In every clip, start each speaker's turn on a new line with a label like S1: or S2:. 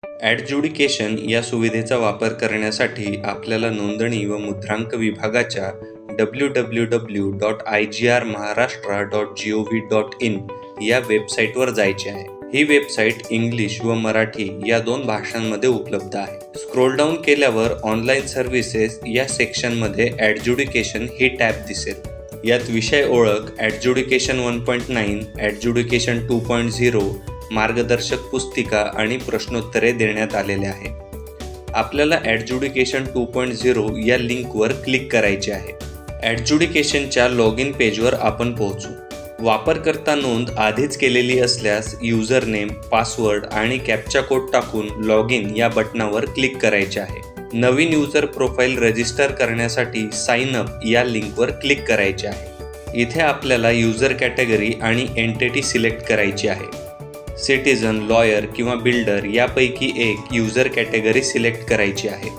S1: ॲडज्युडिकेशन या सुविधेचा वापर करण्यासाठी आपल्याला नोंदणी व मुद्रांक विभागाच्या www.igrmaharashtra.gov.in या वेबसाईटवर जायचे आहे. ही वेबसाईट इंग्लिश व मराठी या 2 भाषांमध्ये उपलब्ध आहे. स्क्रोल डाऊन केल्यावर ऑनलाईन सर्व्हिसेस या सेक्शनमध्ये ॲडज्युडिकेशन ही टॅब दिसेल. यात विषय ओळख, ॲडज्युडिकेशन 1.9, ॲडज्युडिकेशन 2.0, मार्गदर्शक पुस्तिका आणि प्रश्नोत्तरे देण्यात आलेले आहे. आपल्याला ॲडज्युडिकेशन 2.0 या लिंकवर क्लिक करायचे आहे. ॲडज्युडिकेशनच्या लॉग इन पेजवर आपण पोहोचू. वापरकर्ता नोंद आधीच केलेली असल्यास युजर नेम, पासवर्ड आणि कॅप्चा कोड टाकून लॉग इन या बटनावर क्लिक करायचे आहे. नवीन युजर प्रोफाईल रजिस्टर करण्यासाठी साइन अप या लिंकवर क्लिक करायचे आहे. इथे आपल्याला युजर कॅटेगरी आणि एंटिटी सिलेक्ट करायची आहे. सिटीजन, लॉयर किंवा बिल्डर यापैकी एक युजर कॅटेगरी सिलेक्ट करायची आहे.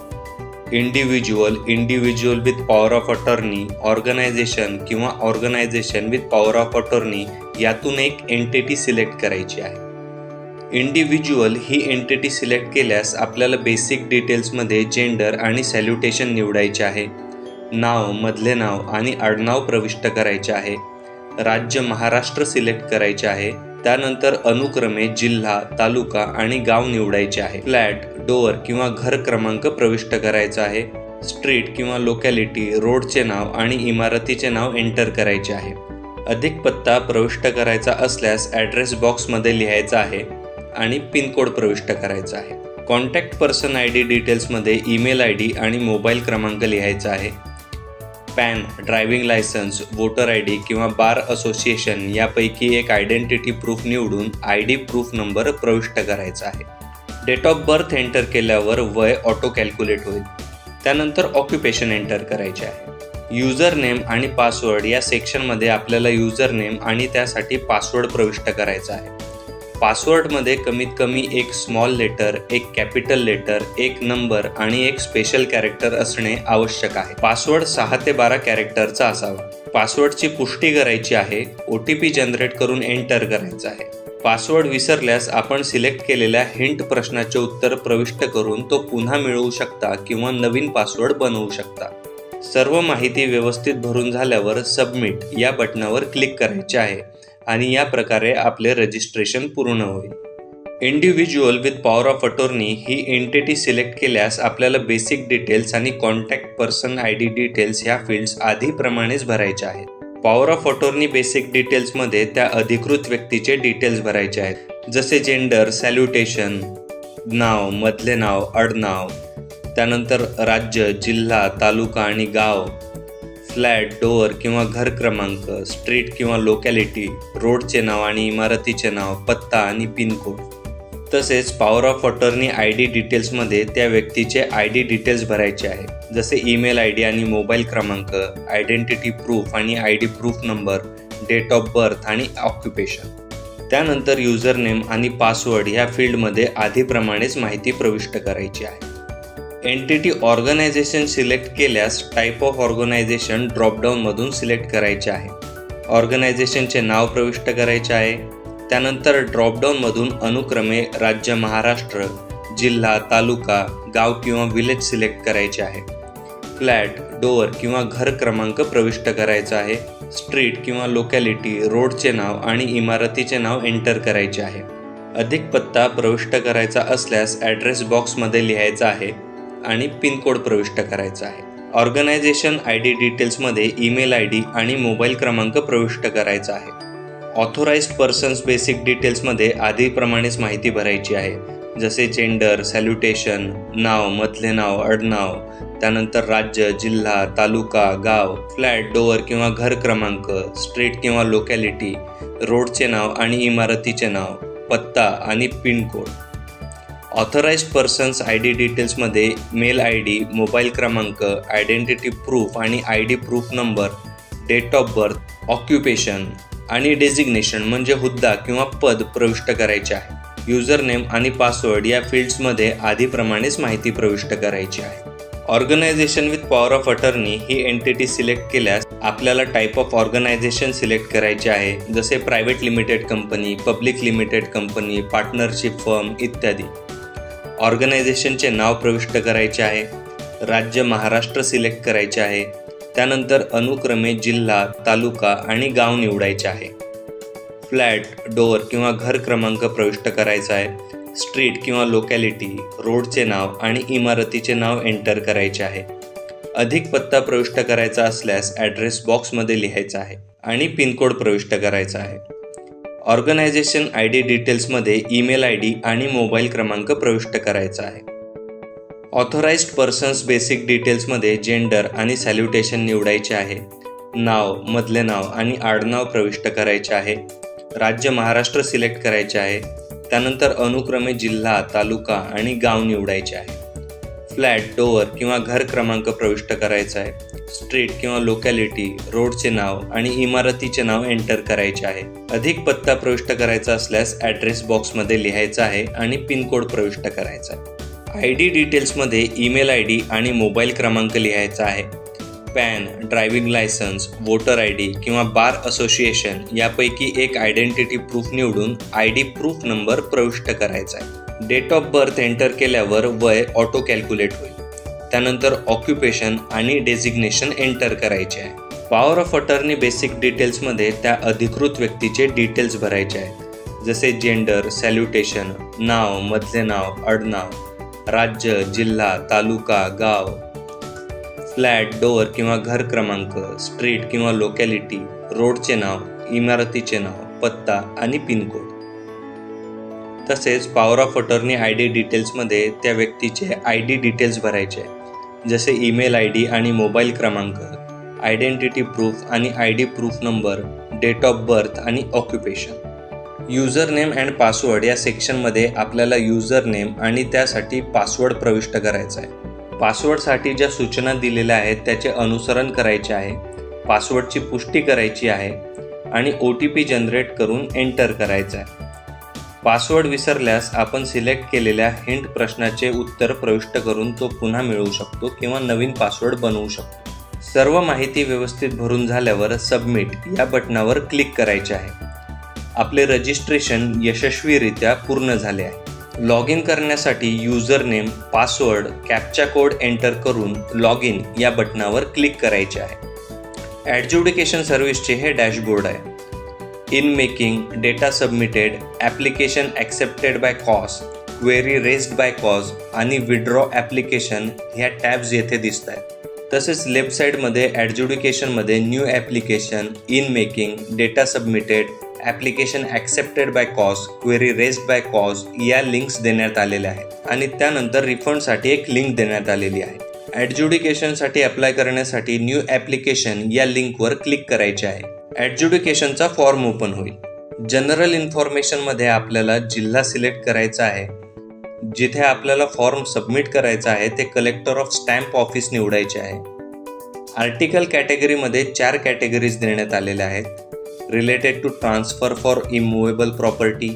S1: Individual with power of attorney, organization किंवा organization with power of attorney यातून एक एंटिटी सिलेक्ट करायची आहे. इंडिव्हिज्युअल ही एंटिटी सिलेक्ट केल्यास आपल्याला बेसिक डिटेल्समध्ये जेंडर आणि सॅल्युटेशन निवडायचे आहे. नाव, मधले नाव आणि आडनाव प्रविष्ट करायचे आहे. राज्य महाराष्ट्र सिलेक्ट करायचे आहे. त्यानंतर अनुक्रमे जिल्हा, तालुका आणि गाव निवडायचे आहे. फ्लॅट, डोअर किंवा घर क्रमांक प्रविष्ट करायचा आहे. स्ट्रीट किंवा लोकॅलिटी, रोडचे नाव आणि इमारतीचे नाव एंटर करायचे आहे. अधिक पत्ता प्रविष्ट करायचा असल्यास ॲड्रेस बॉक्समध्ये लिहायचा आहे आणि पिनकोड प्रविष्ट करायचा आहे. कॉन्टॅक्ट पर्सन ID डिटेल्समध्ये ईमेल ID आणि मोबाईल क्रमांक लिहायचा आहे. Pan, driving licence, voter ID किंवा बार असोसिएशन यापैकी एक आयडेंटिटी प्रूफ निवडून ID प्रूफ नंबर प्रविष्ट करायचा आहे. डेट ऑफ बर्थ एंटर केल्यावर वय ऑटो कॅल्क्युलेट होईल. त्यानंतर ऑक्युपेशन एंटर करायचे आहे. युजर नेम आणि पासवर्ड या सेक्शनमध्ये आपल्याला युजर नेम आणि त्यासाठी पासवर्ड प्रविष्ट करायचा आहे. पासवर्डमध्ये कमीत कमी एक स्मॉल लेटर, एक कॅपिटल लेटर, एक नंबर आणि एक स्पेशल कॅरेक्टर असणे आवश्यक आहे. पासवर्ड 6 ते 12 कॅरेक्टरचा असावा. पासवर्डची पुष्टी करायची आहे. OTP जनरेट करून एंटर करायचा आहे. पासवर्ड विसरल्यास आपण सिलेक्ट केलेल्या हिंट प्रश्नाचे उत्तर प्रविष्ट करून तो पुन्हा मिळवू शकता किंवा नवीन पासवर्ड बनवू शकता. सर्व माहिती व्यवस्थित भरून झाल्यावर सबमिट या बटनावर क्लिक करायचे आहे आणि या प्रकारे आपले रजिस्ट्रेशन पूर्ण होईल. Individual with power of attorney ही एंटिटी सिलेक्ट केल्यास आपल्याला बेसिक डिटेल्स आणि कॉन्टॅक्ट पर्सन ID डिटेल्स ह्या फील्ड्स आधीप्रमाणेच भरायच्या आहेत. पॉवर ऑफ अटॉर्नी बेसिक डिटेल्समध्ये त्या अधिकृत व्यक्तीचे डिटेल्स भरायचे आहेत, जसे जेंडर, सॅल्युटेशन, नाव, मधले नाव, आडनाव, त्यानंतर राज्य, जिल्हा, तालुका आणि गाव, फ्लॅट, डोअर किंवा घर क्रमांक, स्ट्रीट किंवा लोकॅलिटी, रोडचे नाव आणि इमारतीचे नाव, पत्ता आणि पिनकोड. तसेच पॉवर ऑफ अटॉर्नी ID डिटेल्समध्ये त्या व्यक्तीचे ID डिटेल्स भरायचे आहे, जसे ईमेल ID आणि मोबाईल क्रमांक, आयडेंटिटी प्रूफ आणि ID proof number, date of birth आणि ऑक्युपेशन. त्यानंतर युजर नेम आणि पासवर्ड ह्या फील्डमध्ये आधीप्रमाणेच माहिती प्रविष्ट करायची आहे. एंटिटी ऑर्गनायझेशन सिलेक्ट केल्यास टाईप ऑफ ऑर्गनायझेशन ड्रॉपडाऊनमधून सिलेक्ट करायचे आहे. ऑर्गनायझेशनचे नाव प्रविष्ट करायचे आहे. त्यानंतर ड्रॉपडाऊनमधून अनुक्रमे राज्य महाराष्ट्र, जिल्हा, तालुका, गाव किंवा विलेज सिलेक्ट करायचे आहे. फ्लॅट, डोअर किंवा घर क्रमांक प्रविष्ट करायचा आहे. स्ट्रीट किंवा लोकॅलिटी, रोडचे नाव आणि इमारतीचे नाव एंटर करायचे आहे. अधिक पत्ता प्रविष्ट करायचा असल्यास ॲड्रेस बॉक्समध्ये लिहायचा आहे आणि पिनकोड प्रविष्ट करायचा आहे. ऑर्गनायझेशन ID डिटेल्समध्ये ईमेल ID आणि मोबाईल क्रमांक प्रविष्ट करायचा आहे. ऑथोराइज्ड पर्सन्स बेसिक डिटेल्समध्ये आधीप्रमाणेच माहिती भरायची आहे, जसे जेंडर, सॅल्युटेशन, नाव, मधले नाव, आडनाव, त्यानंतर राज्य, जिल्हा, तालुका, गाव, फ्लॅट, डोअर किंवा घर क्रमांक, स्ट्रीट किंवा लोकॅलिटी, रोडचे नाव आणि इमारतीचे नाव, पत्ता आणि पिनकोड. ऑथराइज्ड पर्सन्स ID डिटेल्समध्ये मेल ID, मोबाईल क्रमांक, आयडेंटिटी प्रूफ आणि ID proof number, date of birth, occupation आणि डेझिग्नेशन म्हणजे हुद्दा किंवा पद प्रविष्ट करायचे आहे. युजर नेम आणि पासवर्ड या फील्ड्समध्ये आधीप्रमाणेच माहिती प्रविष्ट करायची आहे. Organisation with power of attorney ही एंटिटी सिलेक्ट केल्यास आपल्याला टाईप ऑफ ऑर्गनायझेशन सिलेक्ट करायचे आहे, जसे private limited company, public limited company, partnership firm इत्यादी. ऑर्गनायझेशनचे नाव प्रविष्ट करायचे आहे, राज्य महाराष्ट्र सिलेक्ट करायचे आहे, त्यानंतर अनुक्रमे जिल्हा, तालुका आणि गाव निवडायचे आहे. फ्लॅट, डोअर किंवा घर क्रमांक प्रविष्ट करायचा आहे. स्ट्रीट किंवा लोकॅलिटी, रोडचे नाव आणि इमारतीचे नाव एंटर करायचे आहे. अधिक पत्ता प्रविष्ट करायचा असल्यास ॲड्रेस बॉक्समध्ये लिहायचा आहे आणि पिनकोड प्रविष्ट करायचा आहे. ऑर्गनायझेशन ID डिटेल्समध्ये ईमेल ID आणि मोबाईल क्रमांक प्रविष्ट करायचा आहे. ऑथोराइज्ड पर्सन्स बेसिक डिटेल्समध्ये जेंडर आणि सॅल्युटेशन निवडायचे आहे. नाव, मधले नाव आणि आडनाव प्रविष्ट करायचे आहे. राज्य महाराष्ट्र सिलेक्ट करायचे आहे. त्यानंतर अनुक्रमे जिल्हा, तालुका आणि गाव निवडायचे आहे. फ्लॅट, डोअर किंवा घर क्रमांक प्रविष्ट करायचा आहे. स्ट्रीट किंवा लोकॅलिटी, रोडचे नाव आणि इमारतीचे नाव एंटर करायचे आहे. अधिक पत्ता प्रविष्ट करायचा असल्यास ॲड्रेस बॉक्समध्ये लिहायचा आहे आणि पिनकोड प्रविष्ट करायचा आहे. ID डिटेल्समध्ये ईमेल ID आणि मोबाईल क्रमांक लिहायचा आहे. Pan, driving licence, voter ID किंवा बार असोसिएशन यापैकी एक आयडेंटिटी प्रूफ निवडून ID प्रूफ नंबर प्रविष्ट करायचा आहे. डेट ऑफ बर्थ एंटर केल्यावर वय ऑटो कॅल्क्युलेट होईल. त्यानंतर ऑक्युपेशन आणि डेझिग्नेशन एंटर करायचे आहे. पॉवर ऑफ अटर्नी बेसिक डिटेल्समध्ये त्या अधिकृत व्यक्तीचे डिटेल्स भरायचे आहेत, जसे जेंडर, सॅल्युटेशन, नाव, मधले नाव, आडनाव, राज्य, जिल्हा, तालुका, गाव, फ्लॅट, डोअर किंवा घर क्रमांक, स्ट्रीट किंवा लोकॅलिटी, रोडचे नाव, इमारतीचे नाव, पत्ता आणि पिनकोड. तसेच पॉवर ऑफ अटर्नी ID डिटेल्समध्ये त्या व्यक्तीचे ID डिटेल्स भरायचे आहेत, जसे ईमेल ID आणि मोबाईल क्रमांक, आयडेंटिटी प्रूफ आणि ID proof number, date of birth आणि occupation. User name and password या सेक्शनमध्ये आपल्याला युजर नेम आणि त्यासाठी पासवर्ड प्रविष्ट करायचा आहे. पासवर्डसाठी ज्या सूचना दिलेल्या आहेत त्याचे अनुसरण करायचे आहे. पासवर्डची पुष्टी करायची आहे आणि OTP जनरेट करून एंटर करायचा आहे. पासवर्ड विसरल्यास आपण सिलेक्ट केलेल्या हिंट प्रश्नाचे उत्तर प्रविष्ट करून तो पुन्हा मिळवू शकतो किंवा नवीन पासवर्ड बनवू शकतो. सर्व माहिती व्यवस्थित भरून झाल्यावर सबमिट या बटनावर क्लिक करायचे आहे. आपले रजिस्ट्रेशन यशस्वीरित्या पूर्ण झाले आहे. लॉग इन करण्यासाठी user name, password, captcha code enter करून लॉग इन या बटनावर क्लिक करायचे आहे. ॲडज्युडिकेशन सर्व्हिसचे हे डॅशबोर्ड आहे. In making, data submitted, application accepted by cause, query raised by cause आणि विड्रॉ ॲप्लिकेशन ह्या टॅब्स येथे दिसत आहेत. तसेच लेफ्ट साईडमध्ये ॲडज्युडिकेशनमध्ये new application, in making, data submitted, application accepted by cause, query raised by cause या लिंक्स देण्यात आलेल्या आहेत आणि त्यानंतर रिफंडसाठी एक लिंक देण्यात आलेली आहे. ॲडज्युडिकेशनसाठी अप्लाय करण्यासाठी न्यू ॲप्लिकेशन या लिंकवर क्लिक करायचे आहे. ॲडज्युडिकेशनचा फॉर्म ओपन होईल. जनरल इन्फॉर्मेशनमध्ये आपल्याला जिल्हा सिलेक्ट करायचा आहे. जिथे आपल्याला फॉर्म सबमिट करायचा आहे ते कलेक्टर ऑफ स्टॅम्प ऑफिस निवडायचे आहे. आर्टिकल कॅटेगरीमध्ये 4 कॅटेगरीज देण्यात आलेल्या आहेत. Related to transfer for immovable property,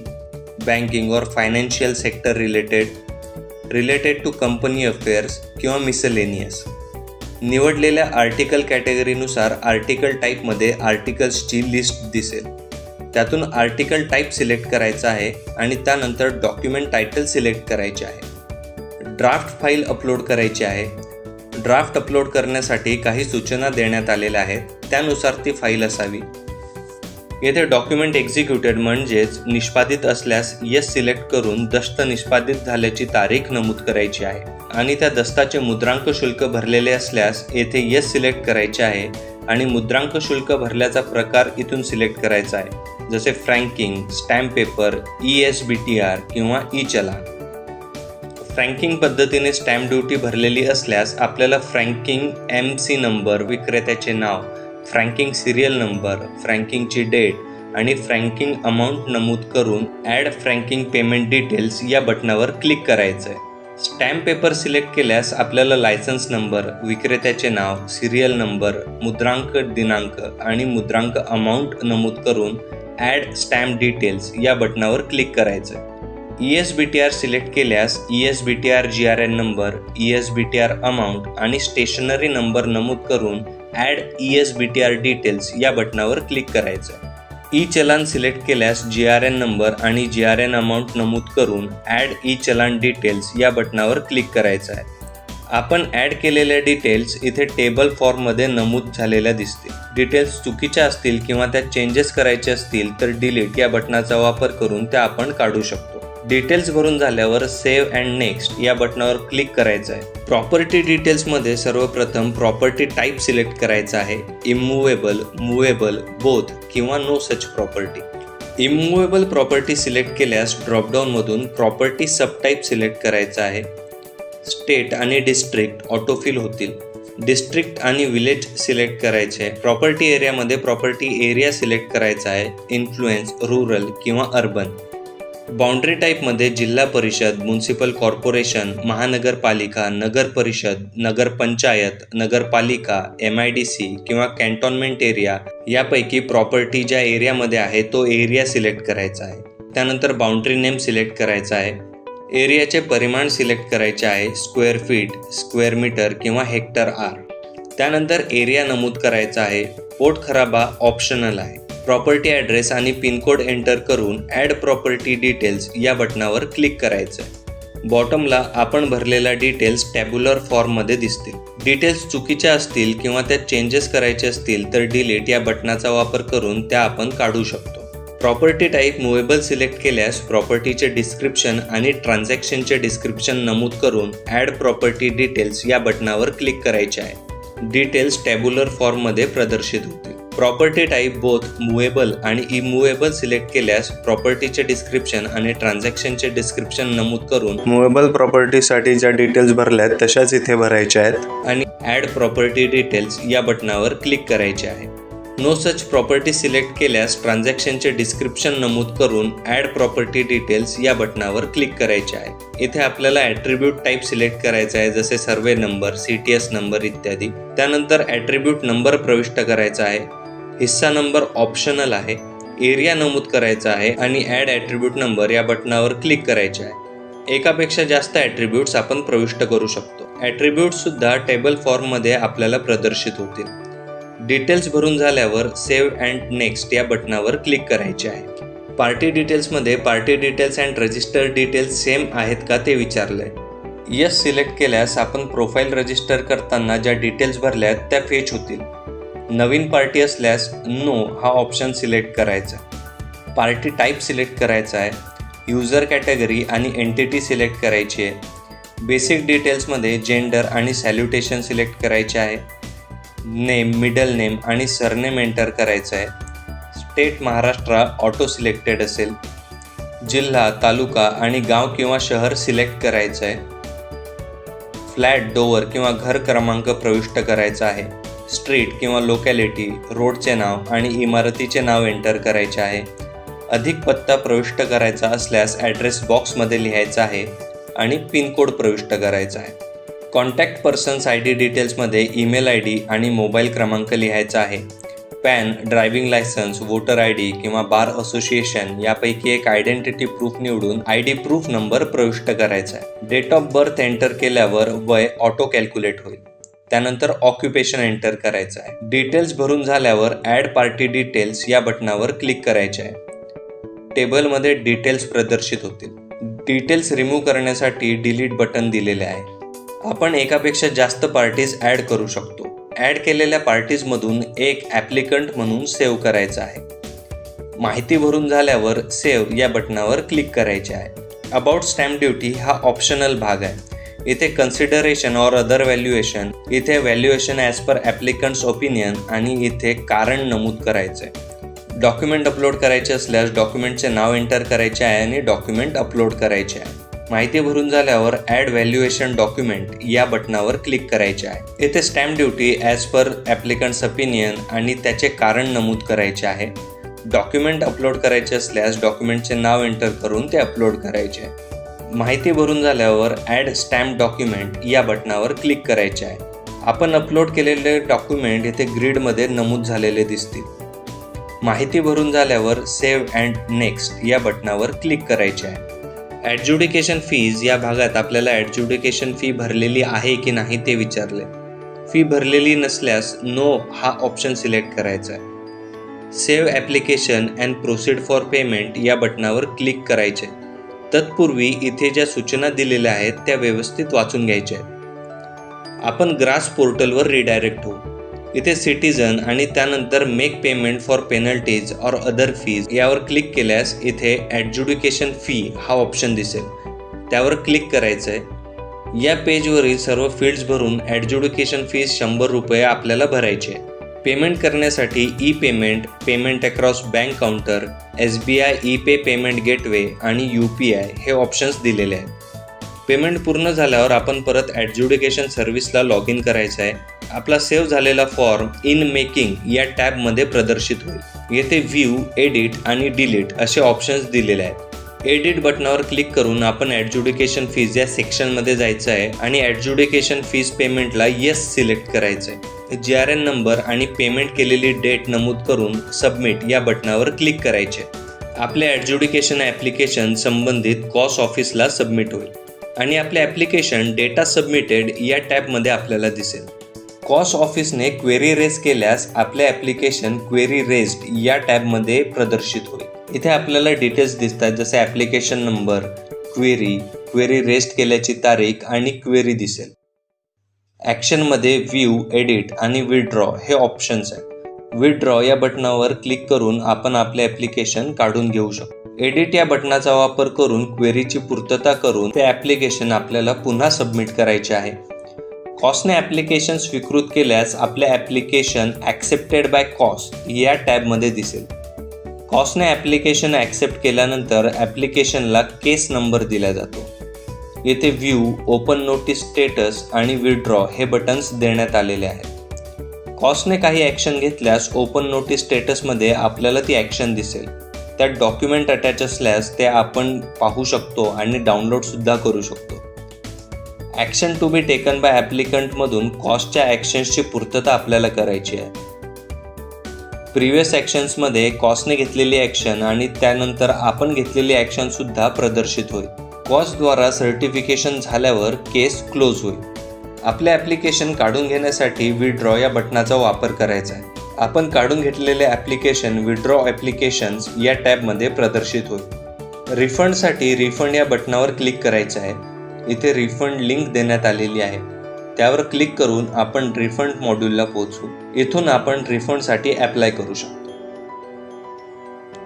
S1: banking और financial sector related to company affairs किंवा मिसलेनियस. निवडलेल्या आर्टिकल कॅटेगरीनुसार आर्टिकल टाईपमध्ये आर्टिकल्सची लिस्ट दिसेल. त्यातून आर्टिकल टाईप सिलेक्ट करायचा आहे आणि त्यानंतर डॉक्युमेंट टायटल सिलेक्ट करायचे आहे. ड्राफ्ट फाईल अपलोड करायची आहे. ड्राफ्ट अपलोड करण्यासाठी काही सूचना देण्यात आलेल्या आहेत, त्यानुसार ती फाईल असावी. येथे डॉक्युमेंट एक्झिक्युटेड म्हणजेच निष्पादित असल्यास यस सिलेक्ट करून दस्त निष्पादित झाल्याची तारीख नमूद करायची आहे आणि त्या दस्ताचे मुद्रांक शुल्क भरलेले असल्यास येथे यस सिलेक्ट करायचे आहे आणि मुद्रांक शुल्क भरल्याचा प्रकार इथून सिलेक्ट करायचा आहे, जसे फ्रँकिंग, स्टॅम्प पेपर, ESBTR किंवा ई-चलान. फ्रँकिंग पद्धतीने स्टॅम्प ड्युटी भरलेली असल्यास आपल्याला फ्रँकिंग MC नंबर, विक्रेत्याचे नाव, फ्रँकिंग सिरियल नंबर, फ्रँकिंगची डेट आणि फ्रँकिंग अमाऊंट नमूद करून ॲड फ्रँकिंग पेमेंट डिटेल्स या बटनावर क्लिक करायचं आहे. स्टॅम्प पेपर सिलेक्ट केल्यास आपल्याला लायसन्स नंबर, विक्रेत्याचे नाव, सिरियल नंबर, मुद्रांक दिनांक आणि मुद्रांक अमाऊंट नमूद करून ॲड स्टॅम्प डिटेल्स या बटनावर क्लिक करायचं आहे. ESBTR सिलेक्ट केल्यास ESBTR GRN number, ESBTR amount आणि स्टेशनरी नंबर नमूद करून ॲड ESBTR डिटेल्स या बटनावर क्लिक करायचं आहे. ई चलान सिलेक्ट केल्यास GRN नंबर आणि GRN अमाऊंट नमूद करून ॲड ई चलान डिटेल्स या बटनावर क्लिक करायचं आहे. आपण ॲड केलेल्या डिटेल्स इथे टेबल फॉर्ममध्ये नमूद झालेल्या दिसतील. डिटेल्स चुकीच्या असतील किंवा त्यात चेंजेस करायचे असतील तर डिलीट या बटनाचा वापर करून त्या आपण काढू शकतो. डिटेल्स भरून झाल्यावर सेव्ह अँड नेक्स्ट या बटनावर क्लिक करायचं आहे. प्रॉपर्टी डिटेल्समध्ये सर्वप्रथम प्रॉपर्टी टाईप सिलेक्ट करायचा आहे. इमूव्हेबल, मूव्हेबल, बोथ किंवा no such property. Immovable property select केल्यास ड्रॉपडाऊनमधून प्रॉपर्टी सबटाईप सिलेक्ट करायचा आहे. स्टेट आणि डिस्ट्रिक्ट ऑटोफिल होतील. डिस्ट्रिक्ट आणि विलेज सिलेक्ट करायचे आहे. प्रॉपर्टी एरियामध्ये प्रॉपर्टी एरिया सिलेक्ट करायचा आहे. इन्फ्लुएन्स, रूरल किंवा अर्बन. बाउंड्री टाईपमध्ये जिल्हा परिषद, म्युनिसिपल कॉर्पोरेशन, महानगरपालिका, नगर परिषद, नगरपंचायत, नगरपालिका, MIDC किंवा कॅन्टोन्मेंट एरिया यापैकी प्रॉपर्टी ज्या एरियामध्ये आहे तो एरिया सिलेक्ट करायचा आहे. त्यानंतर बाउंड्री नेम सिलेक्ट करायचा आहे. एरियाचे परिमाण सिलेक्ट करायचे आहे. स्क्वेअर फीट, स्क्वेअर मीटर किंवा हेक्टर आर. त्यानंतर एरिया नमूद करायचा आहे. पोटखराबा ऑप्शनल आहे. प्रॉपर्टी ॲड्रेस आणि पिनकोड एंटर करून ॲड प्रॉपर्टी डिटेल्स या बटनावर क्लिक करायचं आहे. बॉटमला आपण भरलेल्या डिटेल्स टॅब्युलर फॉर्ममध्ये दिसतील. डिटेल्स चुकीच्या असतील किंवा त्यात चेंजेस करायचे असतील तर डिलीट या बटनाचा वापर करून त्या आपण काढू शकतो. प्रॉपर्टी टाईप मूव्हेबल सिलेक्ट केल्यास प्रॉपर्टीचे डिस्क्रिप्शन आणि ट्रान्झॅक्शनचे डिस्क्रिप्शन नमूद करून ॲड प्रॉपर्टी डिटेल्स या बटनावर क्लिक करायचे आहे. डिटेल्स टॅब्युलर फॉर्ममध्ये प्रदर्शित होतील. प्रॉपर्टी टाईप बोथ मूव्हेबल आणि इमूव्हेबल सिलेक्ट केल्यास प्रॉपर्टीचे डिस्क्रिप्शन आणि ट्रान्झॅक्शनचे डिस्क्रिप्शन नमूद करून मूव्हेबल प्रॉपर्टीसाठी ज्या डिटेल्स भरल्यात तशाच इथे भरायच्या आहेत आणि ॲड प्रॉपर्टी डिटेल्स या बटनावर क्लिक करायचे आहे. नो सच प्रॉपर्टी सिलेक्ट केल्यास ट्रान्झॅक्शनचे डिस्क्रिप्शन नमूद करून ॲड प्रॉपर्टी डिटेल्स या बटनावर क्लिक करायचे आहे. इथे आपल्याला ॲट्रिब्यूट टाईप सिलेक्ट करायचा आहे, जसे सर्वे नंबर, CTS नंबर इत्यादी. त्यानंतर ॲट्रिब्यूट नंबर प्रविष्ट करायचा आहे. हिस्सा नंबर ऑप्शनल आहे. एरिया नमूद करायचा आहे आणि ॲड ॲट्रिब्यूट नंबर या बटनावर क्लिक करायचे आहे. एकापेक्षा जास्त ॲट्रिब्यूट्स आपण प्रविष्ट करू शकतो. ॲट्रिब्यूट्ससुद्धा टेबल फॉर्ममध्ये आपल्याला प्रदर्शित होतील. डिटेल्स भरून झाल्यावर सेव्ह अँड नेक्स्ट या बटनावर क्लिक करायचे आहे. पार्टी डिटेल्समध्ये party details and register details same आहेत का ते विचारलंय. यस सिलेक्ट केल्यास आपण प्रोफाईल रजिस्टर करताना ज्या डिटेल्स भरल्यात त्या फेच होतील. नवीन पार्टी असल्यास नो हा ऑप्शन सिलेक्ट करायचा. पार्टी टाईप सिलेक्ट करायचा आहे. युजर कॅटेगरी आणि एंटिटी सिलेक्ट करायची आहे. बेसिक डिटेल्समध्ये जेंडर आणि सॅल्युटेशन सिलेक्ट करायचे आहे. नेम, मिडल नेम आणि सरनेम एंटर करायचं आहे. स्टेट महाराष्ट्र ऑटो सिलेक्टेड असेल. जिल्हा, तालुका आणि गाव किंवा शहर सिलेक्ट करायचं आहे. फ्लॅट, डोअर किंवा घर क्रमांक प्रविष्ट करायचा आहे. स्ट्रीट किंवा लोकॅलिटी, रोडचे नाव आणि इमारतीचे नाव एंटर करायचे आहे. अधिक पत्ता प्रविष्ट करायचा असल्यास ॲड्रेस बॉक्समध्ये लिहायचा आहे आणि पिनकोड प्रविष्ट करायचा आहे. कॉन्टॅक्ट पर्सन्स ID डिटेल्समध्ये ईमेल ID आणि मोबाईल क्रमांक लिहायचा आहे. Pan, driving licence, voter ID किंवा बार असोसिएशन यापैकी एक आयडेंटिटी प्रूफ निवडून ID प्रूफ नंबर प्रविष्ट करायचा आहे. डेट ऑफ बर्थ एंटर केल्यावर वय ऑटो कॅल्क्युलेट होईल. त्यानंतर ऑक्युपेशन एंटर करायचं आहे. डिटेल्स भरून झाल्यावर ॲड पार्टी डिटेल्स या बटनावर क्लिक करायचे आहे. टेबलमध्ये डिटेल्स प्रदर्शित होतील. डिटेल्स रिमूव्ह करण्यासाठी डिलीट बटन दिलेले आहे. आपण एकापेक्षा जास्त पार्टीज ॲड करू शकतो. ॲड केलेल्या पार्टीजमधून एक ॲप्लिकंट म्हणून सेव्ह करायचा आहे. माहिती भरून झाल्यावर सेव्ह या बटनावर क्लिक करायचे आहे. अबाउट स्टॅम्प ड्युटी हा ऑप्शनल भाग आहे. इथे कन्सिडरेशन ऑर अदर व्हॅल्युएशन, इथे valuation as per applicant's opinion आणि इथे कारण नमूद करायचं आहे. डॉक्युमेंट अपलोड करायचे असल्यास डॉक्युमेंटचे नाव एंटर करायचे आहे आणि डॉक्युमेंट अपलोड करायचे आहे. माहिती भरून झाल्यावर ॲड व्हॅल्युएशन डॉक्युमेंट या बटनावर क्लिक करायचे आहे. इथे stamp duty as per applicant's opinion आणि त्याचे कारण नमूद करायचे आहे. डॉक्युमेंट अपलोड करायचे असल्यास डॉक्युमेंटचे नाव एंटर करून ते अपलोड करायचे आहे. माहिती भरून झाल्यावर ॲड स्टॅम्प डॉक्युमेंट या बटनावर क्लिक करायचे आहे. आपण अपलोड केलेले डॉक्युमेंट इथे ग्रीडमध्ये नमूद झालेले दिसतील. माहिती भरून झाल्यावर सेव्ह अँड नेक्स्ट या बटनावर क्लिक करायचे आहे. ॲडज्युडिकेशन फीज या भागात आपल्याला ॲडज्युडिकेशन फी भरलेली आहे की नाही ते विचारले. फी भरलेली नसल्यास नो हा ऑप्शन सिलेक्ट करायचा आहे. Save application and proceed for payment या बटनावर क्लिक करायचे. तत्पूर्वी इथे ज्या सूचना दिलेल्या आहेत त्या व्यवस्थित वाचून घ्यायच्या आहेत. आपण ग्रास पोर्टलवर रिडायरेक्ट होऊ. इथे सिटीजन आणि त्यानंतर make payment for penalties or other fees यावर क्लिक केल्यास इथे ॲडज्युडिकेशन फी हा ऑप्शन दिसेल. त्यावर क्लिक करायचं आहे. या पेजवरील सर्व फील्ड्स भरून ॲडज्युडिकेशन फीज 100 रुपये आपल्याला भरायचे आहे. पेमेंट करण्यासाठी e payment, payment across bank counter, SBI e pay payment gateway आणि UPI हे ऑप्शन्स दिलेले आहेत. पेमेंट पूर्ण झाल्यावर आपण परत ॲडज्युडिकेशन सर्व्हिसला लॉग इन करायचं आहे. आपला सेव्ह झालेला फॉर्म इन मेकिंग या टॅबमध्ये प्रदर्शित होईल. येथे व्ह्यू, एडिट आणि डिलीट असे ऑप्शन्स दिलेले आहेत. एडिट बटनावर क्लिक करून आपण ॲडज्युडिकेशन फीज या सेक्शनमध्ये जायचं आहे आणि ॲडज्युडिकेशन फीज पेमेंटला येस सिलेक्ट करायचं आहे. GRN नंबर आणि पेमेंट केलेली डेट नमूद करून सबमिट या बटनावर क्लिक करायचे. आपले ॲडज्युडिकेशन ॲप्लिकेशन संबंधित कॉस्ट ऑफिसला सबमिट होईल आणि आपले ॲप्लिकेशन डेटा सबमिटेड या टॅबमध्ये आपल्याला दिसेल. कॉस्ट ऑफिसने क्वेरी रेज केल्यास आपले ॲप्लिकेशन क्वेरी रेज्ड या टॅबमध्ये प्रदर्शित होईल. इथे आपल्याला डिटेल्स दिसतात जसे ॲप्लिकेशन नंबर, क्वेरी रेस्ट केल्याची तारीख आणि क्वेरी दिसेल. ॲक्शनमध्ये व्ह्यू, एडिट आणि विथड्रॉ हे ऑप्शन्स आहेत. विथड्रॉ या बटनावर क्लिक करून आपण आपले ॲप्लिकेशन काढून घेऊ शकतो. एडिट या बटनाचा वापर करून क्वेरीची पूर्तता करून ते ॲप्लिकेशन आपल्याला पुन्हा सबमिट करायचे आहे. कॉस्टने ॲप्लिकेशन स्वीकृत केल्यास आपले ॲप्लिकेशन ॲक्सेप्टेड बाय कॉस्ट या टॅबमध्ये दिसेल. कॉस्टने ॲप्लिकेशन ॲक्सेप्ट केल्यानंतर ॲप्लिकेशनला केस नंबर दिला जातो. येथे व्ह्यू, ओपन नोटीस स्टेटस आणि विथड्रॉ हे बटन्स देण्यात आलेले आहेत. कॉस्टने काही ॲक्शन घेतल्यास ओपन नोटीस स्टेटसमध्ये आपल्याला ती ॲक्शन दिसेल. त्यात डॉक्युमेंट अटॅच असल्यास ते आपण पाहू शकतो आणि डाउनलोडसुद्धा करू शकतो. Action to be taken by ॲप्लिकंटमधून कॉस्टच्या ॲक्शन्सची पूर्तता आपल्याला करायची आहे. प्रिव्हियस ॲक्शन्समध्ये कॉस्टने घेतलेली ॲक्शन आणि त्यानंतर आपण घेतलेली ॲक्शनसुद्धा प्रदर्शित होईल. कॉस्टद्वारा सर्टिफिकेशन झाल्यावर केस क्लोज होईल. आपले ॲप्लिकेशन काढून घेण्यासाठी विथड्रॉ या बटनाचा वापर करायचा आहे. आपण काढून घेतलेले ॲप्लिकेशन विथड्रॉ ॲप्लिकेशन्स या टॅबमध्ये प्रदर्शित होईल. रिफंडसाठी रिफंड या बटनावर क्लिक करायचं आहे. इथे रिफंड लिंक देण्यात आलेली आहे. त्यावर क्लिक करून आपण रिफंड मॉड्यूलला पोहोचू. इथून आपण रिफंडसाठी ॲप्लाय करू शकतो.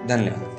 S1: धन्यवाद.